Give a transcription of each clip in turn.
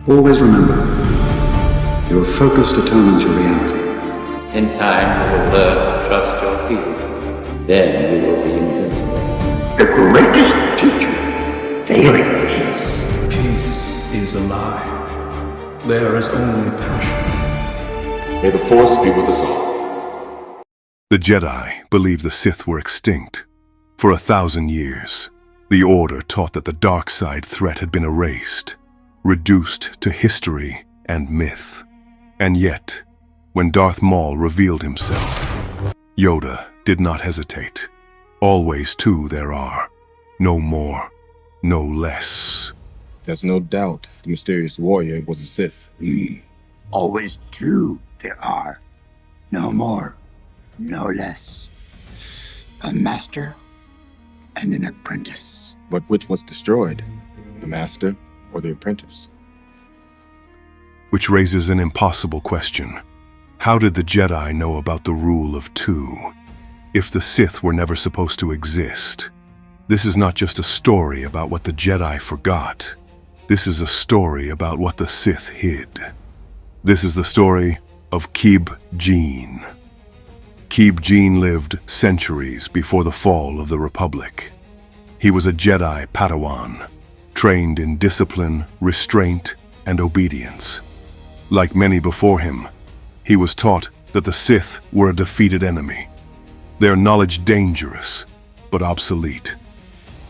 Always remember, your focus determines your reality. In time, you will learn to trust your feelings. Then you will be invincible. The greatest teacher, failure is. Peace is a lie. There is only passion. May the Force be with us all. The Jedi believed the Sith were extinct. For 1,000 years, the Order taught that the dark side threat had been erased, reduced to history and myth. And yet, when Darth Maul revealed himself, Yoda did not hesitate. Always two there are, no more, no less. There's no doubt the mysterious warrior was a Sith. Always two there are, no more, no less. A master and an apprentice. But which was destroyed? The master or the apprentice? Which raises an impossible question. How did the Jedi know about the rule of two? If the Sith were never supposed to exist, this is not just a story about what the Jedi forgot. This is a story about what the Sith hid. This is the story of Keeve Gene. Keeve Gene lived centuries before the fall of the Republic. He was a Jedi Padawan, trained in discipline, restraint, and obedience. Like many before him, he was taught that the Sith were a defeated enemy, their knowledge dangerous but obsolete.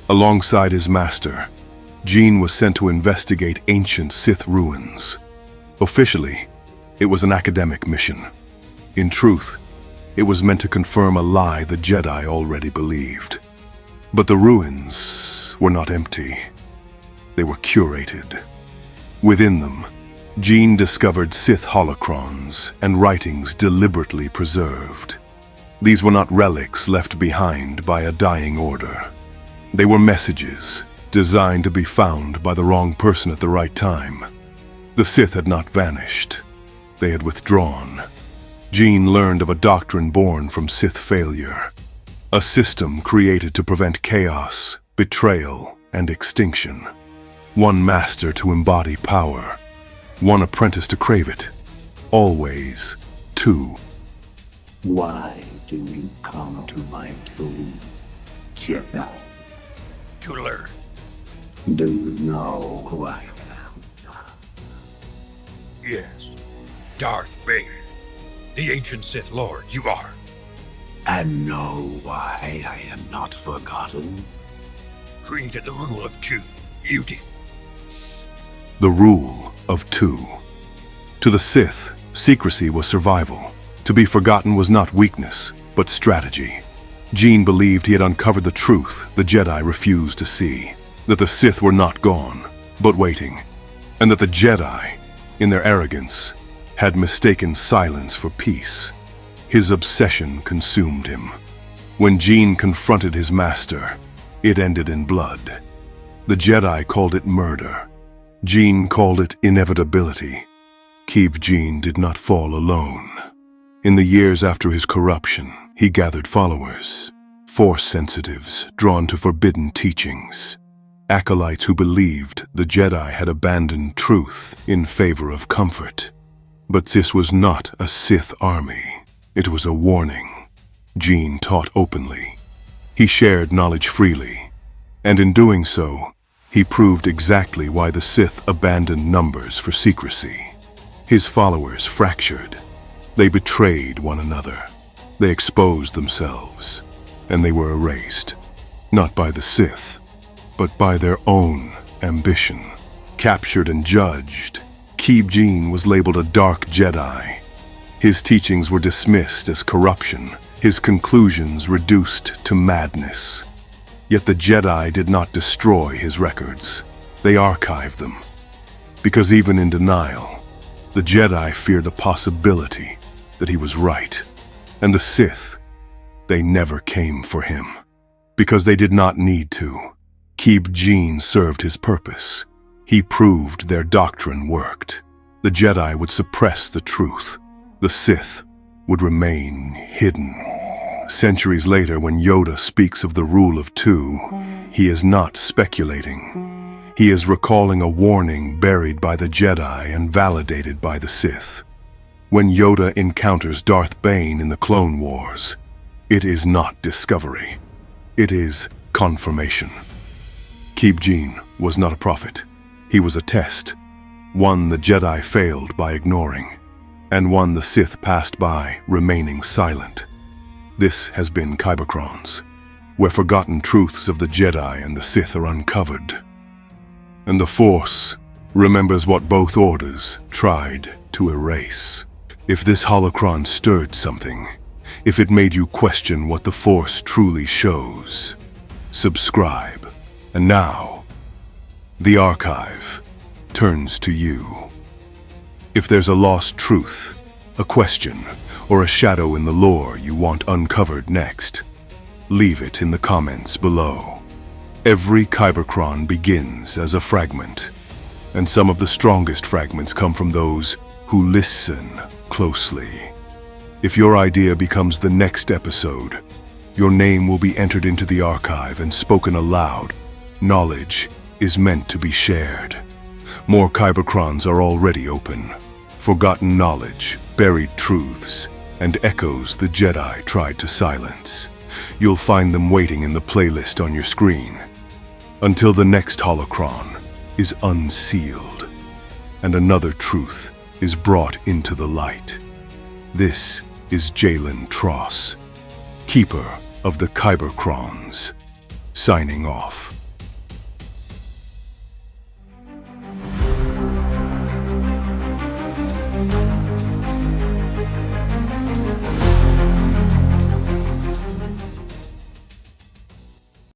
Alongside his master, Gene was sent to investigate ancient Sith ruins. Officially, it was an academic mission. In truth, it was meant to confirm a lie the Jedi already believed. But the ruins were not empty. They were curated. Within them, Gene discovered Sith holocrons and writings deliberately preserved. These were not relics left behind by a dying order. They were messages designed to be found by the wrong person at the right time. The Sith had not vanished. They had withdrawn. Gene learned of a doctrine born from Sith failure, a system created to prevent chaos, betrayal, and extinction. One master to embody power, one apprentice to crave it. Always two. Why do you come to my tomb, Jedi? To learn. Do you know who I am? Yes. Darth Vader. The ancient Sith Lord, you are. And know why I am not forgotten? Created the rule of two. You did. The rule of two. To the Sith, secrecy was survival. To be forgotten was not weakness, but strategy. Gene believed he had uncovered the truth the Jedi refused to see. That the Sith were not gone, but waiting. And that the Jedi, in their arrogance, had mistaken silence for peace. His obsession consumed him. When Gene confronted his master, it ended in blood. The Jedi called it murder. Gene called it inevitability. Keeve Gene did not fall alone. In the years after his corruption, he gathered followers, Force sensitives drawn to forbidden teachings, acolytes who believed the Jedi had abandoned truth in favor of comfort. But this was not a Sith army. It was a warning. Gene taught openly. He shared knowledge freely. And in doing so, he proved exactly why the Sith abandoned numbers for secrecy. His followers fractured. They betrayed one another. They exposed themselves. And they were erased. Not by the Sith, but by their own ambition. Captured and judged, Keeve Gene was labeled a dark Jedi. His teachings were dismissed as corruption, his conclusions reduced to madness. Yet the Jedi did not destroy his records. They archived them. Because even in denial, the Jedi feared the possibility that he was right. And the Sith, they never came for him. Because they did not need to. Keeve Gene served his purpose. He proved their doctrine worked. The Jedi would suppress the truth. The Sith would remain hidden. Centuries later, when Yoda speaks of the rule of two, he is not speculating. He is recalling a warning buried by the Jedi and validated by the Sith. When Yoda encounters Darth Bane in the Clone Wars, it is not discovery. It is confirmation. Keeve Gene was not a prophet. He was a test, one the Jedi failed by ignoring, and one the Sith passed by remaining silent. This has been Kybercrons, where forgotten truths of the Jedi and the Sith are uncovered. And the Force remembers what both orders tried to erase. If this holocron stirred something, if it made you question what the Force truly shows, subscribe. And now, the archive turns to you. If there's a lost truth, a question, or a shadow in the lore you want uncovered next, leave it in the comments below. Every Kybercron begins as a fragment, and some of the strongest fragments come from those who listen closely. If your idea becomes the next episode, your name will be entered into the archive and spoken aloud. Knowledge is meant to be shared. More Kybercrons are already open. Forgotten knowledge, buried truths, and echoes the Jedi tried to silence. You'll find them waiting in the playlist on your screen. Until the next holocron is unsealed, and another truth is brought into the light. This is Jalen Tross, Keeper of the Kybercrons, signing off.